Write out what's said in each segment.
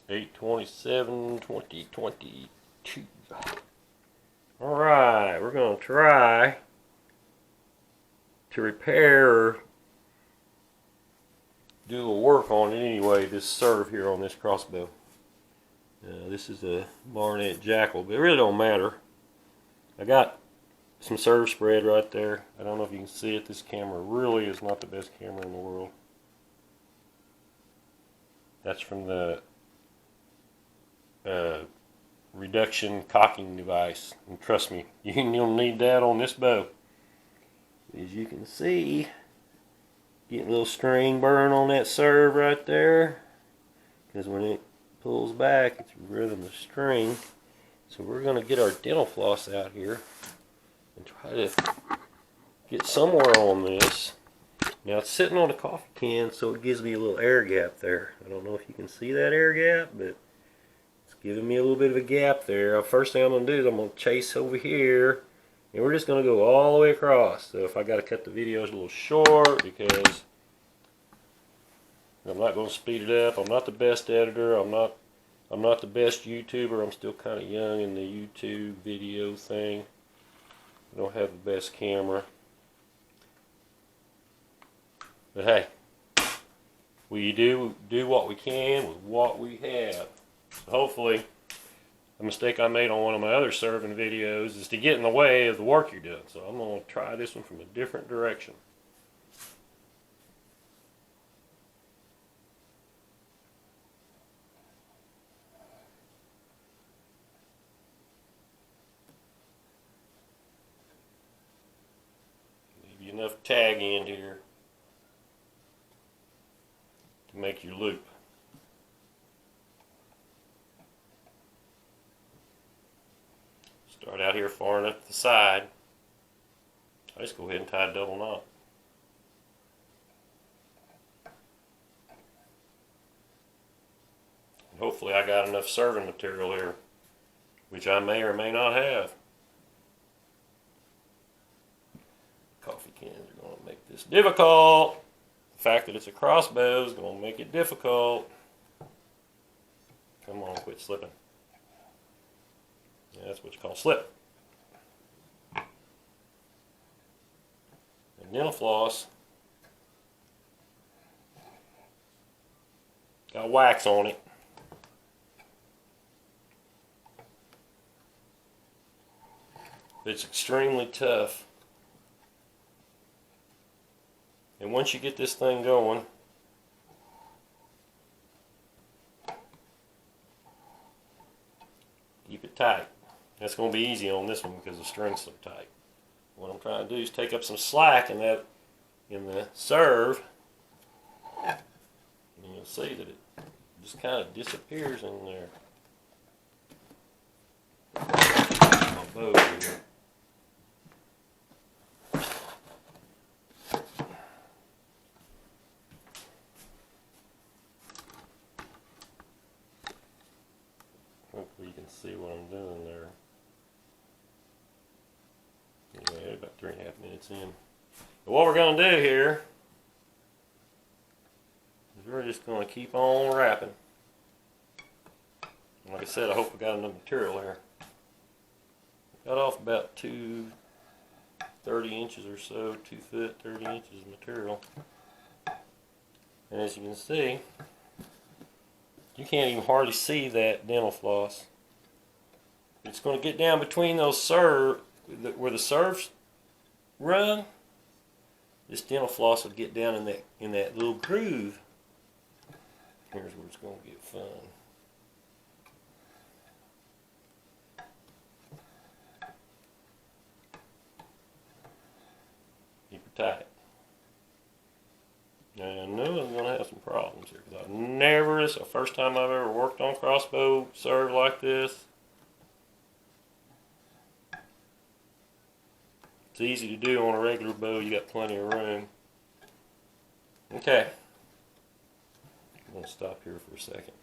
8/27/2022. Alright, we're going to try to repair or do a little work on it anyway, this serve here on this crossbow. This is a Barnett Jackal, but it really don't matter. I got some serve spread right there. I don't know if you can see it. This camera really is not the best camera in the world. That's from the reduction cocking device, and trust me, you'll need that on this bow. As you can see, getting a little string burn on that serve right there, because when it pulls back, it's rhythm the string. So we're going to get our dental floss out here and try to get somewhere on this. Now it's sitting on a coffee can, so it gives me a little air gap there. I don't know if you can see that air gap, but it's giving me a little bit of a gap there. First thing I'm going to do is I'm going to chase over here, and we're just going to go all the way across. So if I got to cut the videos a little short, because I'm not going to speed it up. I'm not the best editor. I'm not the best YouTuber. I'm still kind of young in the YouTube video thing. I don't have the best camera. But hey, we do what we can with what we have. So hopefully, a mistake I made on one of my other serving videos is to get in the way of the work you're doing. So I'm going to try this one from a different direction. Maybe enough tag end here to make your loop. Start out here far enough to the side. I just go ahead and tie a double knot. And hopefully I got enough serving material here, which I may or may not have. Coffee cans are going to make this difficult. The fact that it's a crossbow is going to make it difficult. Come on, quit slipping. Yeah, that's what you call slip. And dental floss got wax on it. It's extremely tough. And once you get this thing going, keep it tight. That's going to be easy on this one because the string's so tight. What I'm trying to do is take up some slack in the serve, and you'll see that it just kind of disappears in there. My bow here. Hopefully you can see what I'm doing there. Anyway, about 3.5 minutes in. But what we're going to do here is we're just going to keep on wrapping. Like I said, I hope I got enough material there. Got off about 30 inches or so, 2 foot, 30 inches of material. And as you can see, you can't even hardly see that dental floss. It's going to get down between those where the serves run. This dental floss will get down in that little groove. Here's where it's going to get fun. Keep it tight. Now, I know I'm going to have some problems here because it's the first time I've ever worked on crossbow serve like this. It's easy to do on a regular bow, you got plenty of room. Okay. I'm going to stop here for a second.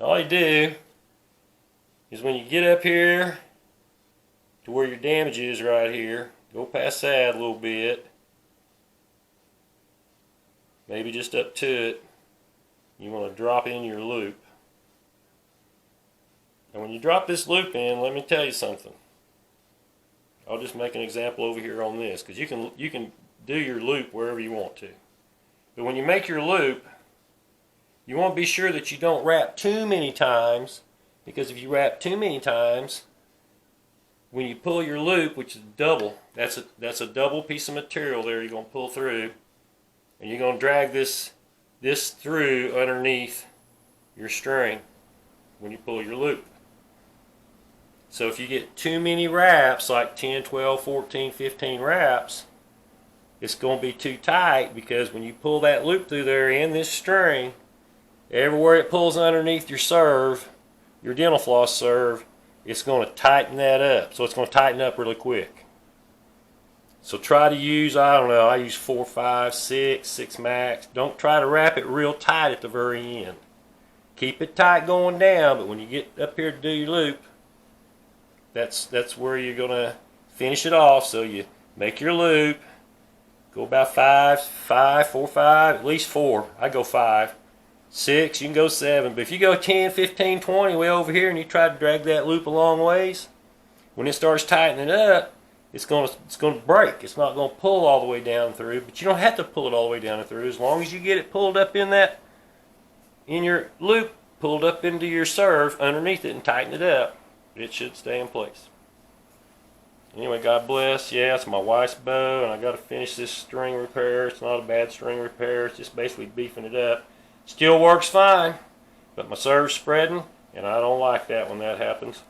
All you do is when you get up here to where your damage is right here, go past that a little bit. Maybe just up to it. You want to drop in your loop. And when you drop this loop in, let me tell you something. I'll just make an example over here on this, because you can do your loop wherever you want to. But when you make your loop, you want to be sure that you don't wrap too many times, because if you wrap too many times, when you pull your loop, which is double, that's a double piece of material there you're going to pull through, and you're going to drag this through underneath your string when you pull your loop. So if you get too many wraps, like 10, 12, 14, 15 wraps, it's going to be too tight, because when you pull that loop through there in this string, everywhere it pulls underneath your serve, your dental floss serve, it's going to tighten that up. So it's going to tighten up really quick. So try to use, I don't know, I use 4, 5, 6 max. Don't try to wrap it real tight at the very end. Keep it tight going down, but when you get up here to do your loop, that's where you're going to finish it off. So you make your loop, go about 4, 5, at least 4. I go 5. 6, you can go 7. But if you go 10, 15, 20 way over here and you try to drag that loop a long ways, when it starts tightening up, it's going to break. It's not going to pull all the way down through, but you don't have to pull it all the way down and through. As long as you get it pulled up in your loop, pulled up into your serve underneath it and tighten it up, it should stay in place. Anyway, God bless. Yeah, it's my wife's bow, and I got to finish this string repair. It's not a bad string repair. It's just basically beefing it up. Still works fine, but my serve's spreading, and I don't like that when that happens.